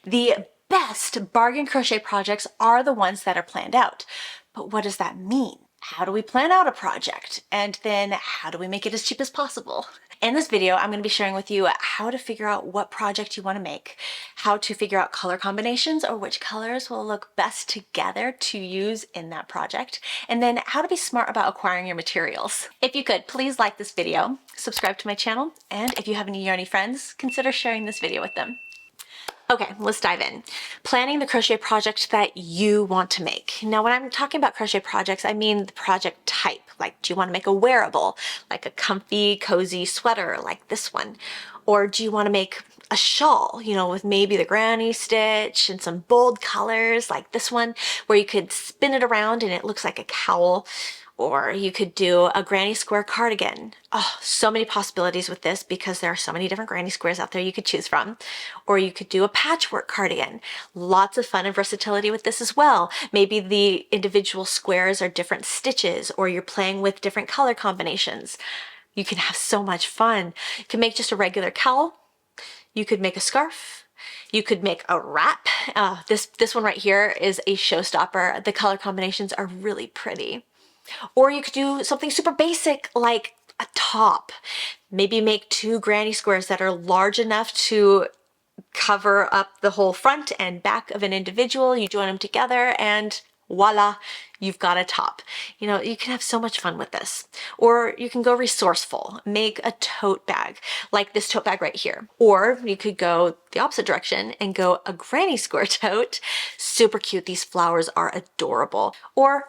The best bargain crochet projects are the ones that are planned out. But what does that mean? How do we plan out a project? And then how do we make it as cheap as possible? In this video, I'm going to be sharing with you how to figure out what project you want to make, how to figure out color combinations or which colors will look best together to use in that project, and then how to be smart about acquiring your materials. If you could, please like this video, subscribe to my channel, and if you have any yarny friends, consider sharing this video with them. Okay, let's dive in. Planning the crochet project that you want to make. Now, when I'm talking about crochet projects, I mean the project type. Like, do you want to make a wearable, like a comfy, cozy sweater like this one? Or do you want to make a shawl, you know, with maybe the granny stitch and some bold colors like this one, where you could spin it around and it looks like a cowl? Or you could do a granny square cardigan. Oh, so many possibilities with this because there are so many different granny squares out there you could choose from. Or you could do a patchwork cardigan. Lots of fun and versatility with this as well. Maybe the individual squares are different stitches, or you're playing with different color combinations. You can have so much fun. You can make just a regular cowl. You could make a scarf. You could make a wrap. This one right here is a showstopper. The color combinations are really pretty. Or you could do something super basic like a top. Maybe make 2 granny squares that are large enough to cover up the whole front and back of an individual. You join them together and voila, you've got a top. You know, you can have so much fun with this. Or you can go resourceful, make a tote bag like this tote bag right here. Or you could go the opposite direction and go a granny square tote. Super cute. These flowers are adorable. Or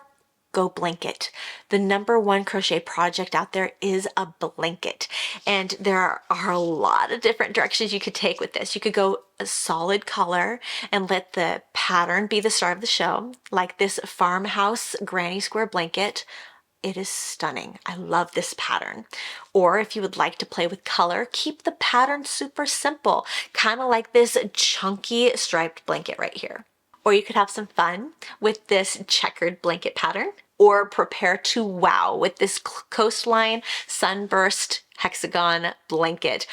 go blanket. The #1 crochet project out there is a blanket, and there are a lot of different directions you could take with this. You could go a solid color and let the pattern be the star of the show, like this farmhouse granny square blanket. It is stunning. I love this pattern. Or if you would like to play with color, keep the pattern super simple, kind of like this chunky striped blanket right here. Or you could have some fun with this checkered blanket pattern, or prepare to wow with this coastline sunburst hexagon blanket.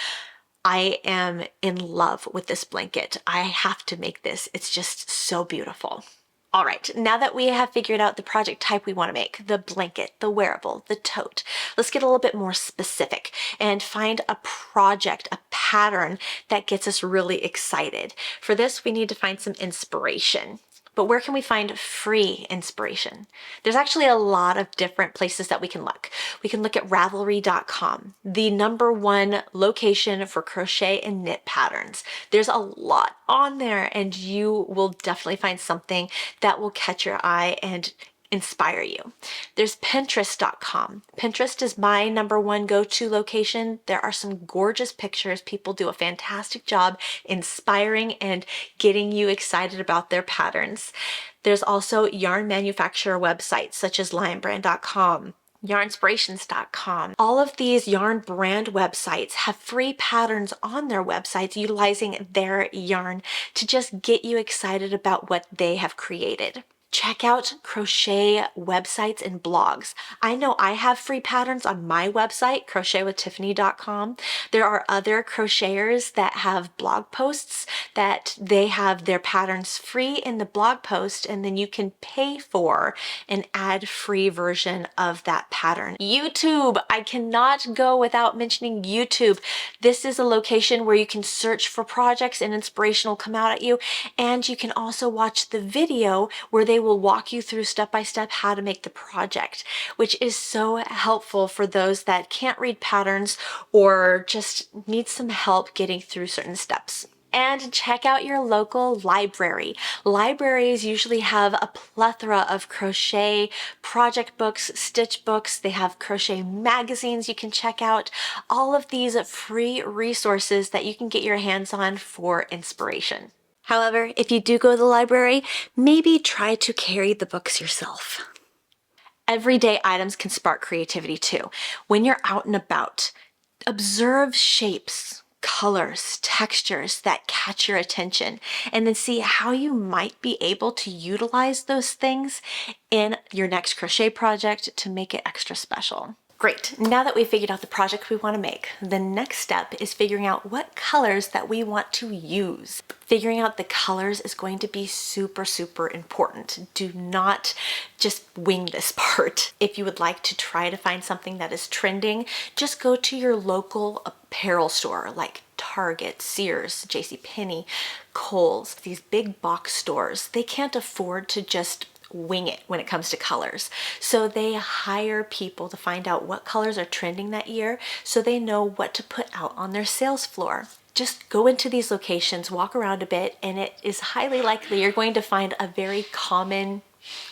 I am in love with this blanket. I have to make this. It's just so beautiful. All right, now that we have figured out the project type we want to make, the blanket, the wearable, the tote, let's get a little bit more specific and find a project, a pattern that gets us really excited. For this, we need to find some inspiration. But where can we find free inspiration? There's actually a lot of different places that we can look. We can look at Ravelry.com, the #1 location for crochet and knit patterns. There's a lot on there, and you will definitely find something that will catch your eye and inspire you. There's Pinterest.com. Pinterest is my #1 go-to location. There are some gorgeous pictures. People do a fantastic job inspiring and getting you excited about their patterns. There's also yarn manufacturer websites such as lionbrand.com, yarnspirations.com. All of these yarn brand websites have free patterns on their websites utilizing their yarn to just get you excited about what they have created. Check out crochet websites and blogs. I know I have free patterns on my website, crochetwithtiffany.com. There are other crocheters that have blog posts that they have their patterns free in the blog post, and then you can pay for an ad-free version of that pattern. YouTube, I cannot go without mentioning YouTube. This is a location where you can search for projects and inspiration will come out at you, and you can also watch the video where they will walk you through step-by-step how to make the project, which is so helpful for those that can't read patterns or just need some help getting through certain steps. And check out your local library. Libraries usually have a plethora of crochet project books, stitch books. They have crochet magazines you can check out. All of these free resources that you can get your hands on for inspiration. However, if you do go to the library, maybe try to carry the books yourself. Everyday items can spark creativity too. When you're out and about, observe shapes, colors, textures that catch your attention, and then see how you might be able to utilize those things in your next crochet project to make it extra special. Great, now that we've figured out the project we want to make, the next step is figuring out what colors that we want to use. Figuring out the colors is going to be super, super important. Do not just wing this part. If you would like to try to find something that is trending, just go to your local apparel store like Target, Sears, JCPenney, Kohl's. These big box stores, they can't afford to just wing it when it comes to colors. So they hire people to find out what colors are trending that year so they know what to put out on their sales floor. Just go into these locations, walk around a bit, and it is highly likely you're going to find a very common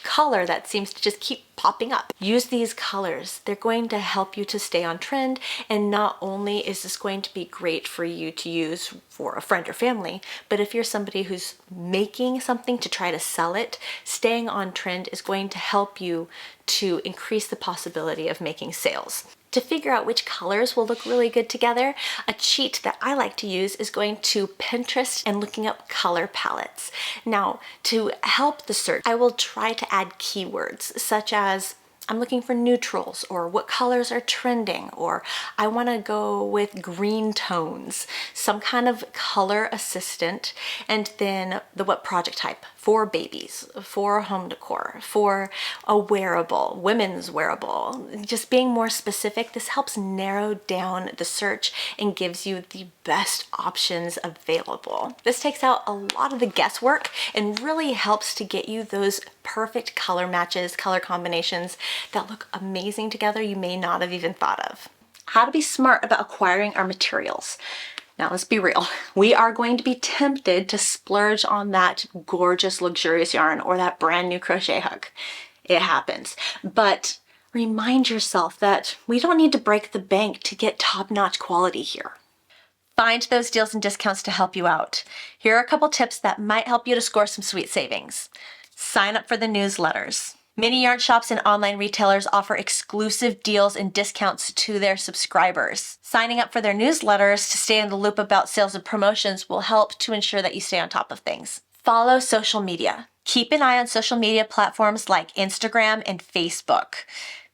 color that seems to just keep popping up. Use these colors. They're going to help you to stay on trend, and not only is this going to be great for you to use for a friend or family, but if you're somebody who's making something to try to sell it, staying on trend is going to help you to increase the possibility of making sales. To figure out which colors will look really good together, a cheat that I like to use is going to Pinterest and looking up color palettes. Now, to help the search, I will try to add keywords such as I'm looking for neutrals, or what colors are trending, or I want to go with green tones, some kind of color assistant, and then the what project type for babies, for home decor, for a wearable, women's wearable. Just being more specific, this helps narrow down the search and gives you the best options available. This takes out a lot of the guesswork and really helps to get you those perfect color matches, color combinations that look amazing together you may not have even thought of. How to be smart about acquiring our materials. Now let's be real, we are going to be tempted to splurge on that gorgeous, luxurious yarn or that brand new crochet hook. It happens. But remind yourself that we don't need to break the bank to get top-notch quality here. Find those deals and discounts to help you out. Here are a couple tips that might help you to score some sweet savings. Sign up for the newsletters. Many yarn shops and online retailers offer exclusive deals and discounts to their subscribers. Signing up for their newsletters to stay in the loop about sales and promotions will help to ensure that you stay on top of things. Follow social media. Keep an eye on social media platforms like Instagram and Facebook.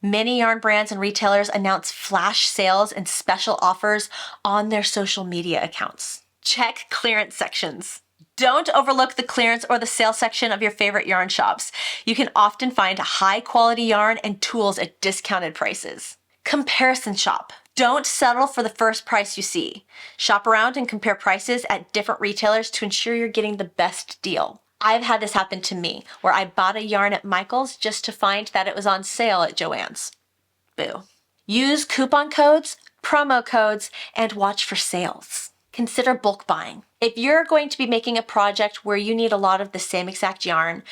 Many yarn brands and retailers announce flash sales and special offers on their social media accounts. Check clearance sections. Don't overlook the clearance or the sale section of your favorite yarn shops. You can often find high quality yarn and tools at discounted prices. Comparison shop. Don't settle for the first price you see. Shop around and compare prices at different retailers to ensure you're getting the best deal. I've had this happen to me, where I bought a yarn at Michael's just to find that it was on sale at Joann's. Boo. Use coupon codes, promo codes, and watch for sales. Consider bulk buying. If you're going to be making a project where you need a lot of the same exact yarn,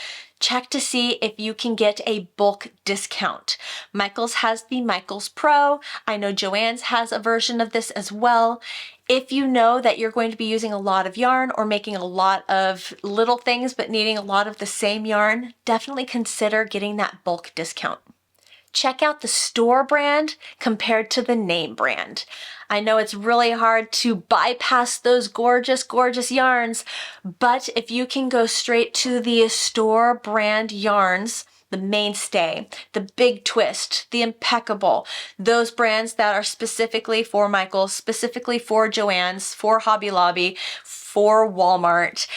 check to see if you can get a bulk discount. Michael's has the Michael's Pro. I know Joann's has a version of this as well. If you know that you're going to be using a lot of yarn or making a lot of little things but needing a lot of the same yarn, definitely consider getting that bulk discount. Check out the store brand compared to the name brand. I know it's really hard to bypass those gorgeous, gorgeous yarns, but if you can go straight to the store brand yarns, the mainstay, the big twist, the impeccable, those brands that are specifically for Michael's, specifically for Joann's, for Hobby Lobby, for Walmart,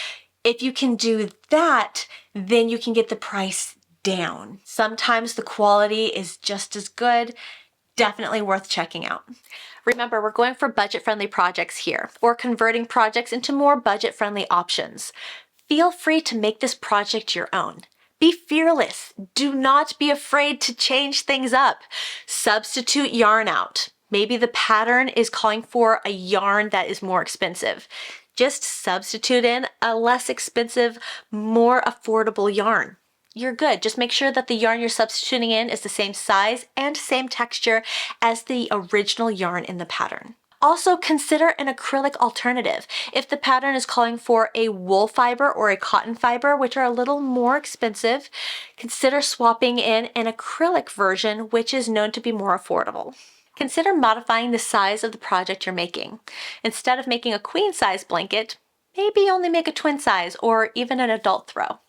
if you can do that, then you can get the price down. Sometimes the quality is just as good. Definitely worth checking out. Remember, we're going for budget-friendly projects here, or converting projects into more budget-friendly options. Feel free to make this project your own. Be fearless. Do not be afraid to change things up. Substitute yarn out. Maybe the pattern is calling for a yarn that is more expensive. Just substitute in a less expensive, more affordable yarn. You're good. Just make sure that the yarn you're substituting in is the same size and same texture as the original yarn in the pattern. Also, consider an acrylic alternative. If the pattern is calling for a wool fiber or a cotton fiber, which are a little more expensive, consider swapping in an acrylic version, which is known to be more affordable. Consider modifying the size of the project you're making. Instead of making a queen size blanket, maybe only make a twin size or even an adult throw.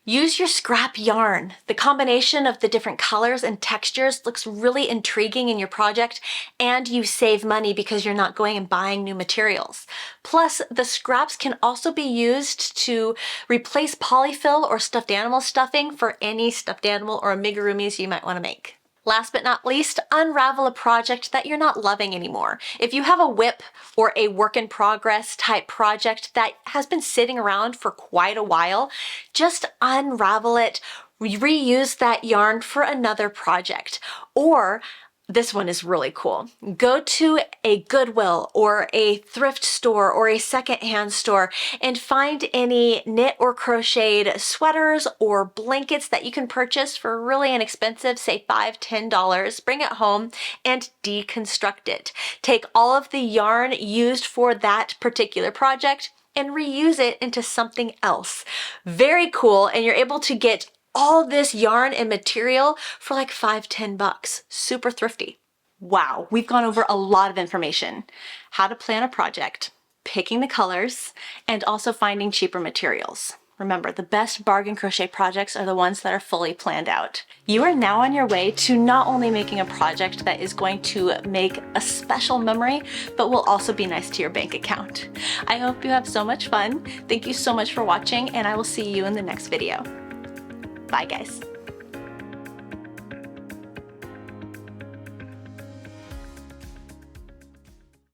Use your scrap yarn. The combination of the different colors and textures looks really intriguing in your project, and you save money because you're not going and buying new materials. Plus, the scraps can also be used to replace polyfill or stuffed animal stuffing for any stuffed animal or amigurumis you might want to make. Last but not least, unravel a project that you're not loving anymore. If you have a WIP or a work in progress type project that has been sitting around for quite a while, just unravel it, reuse that yarn for another project. Or this one is really cool. Go to a Goodwill or a thrift store or a secondhand store and find any knit or crocheted sweaters or blankets that you can purchase for really inexpensive, say $5, $10. Bring it home and deconstruct it. Take all of the yarn used for that particular project and reuse it into something else. Very cool, and you're able to get all this yarn and material for like $5, $10. Super thrifty. Wow, we've gone over a lot of information. How to plan a project, picking the colors, and also finding cheaper materials. Remember, the best bargain crochet projects are the ones that are fully planned out. You are now on your way to not only making a project that is going to make a special memory, but will also be nice to your bank account. I hope you have so much fun. Thank you so much for watching, and I will see you in the next video. Bye, guys.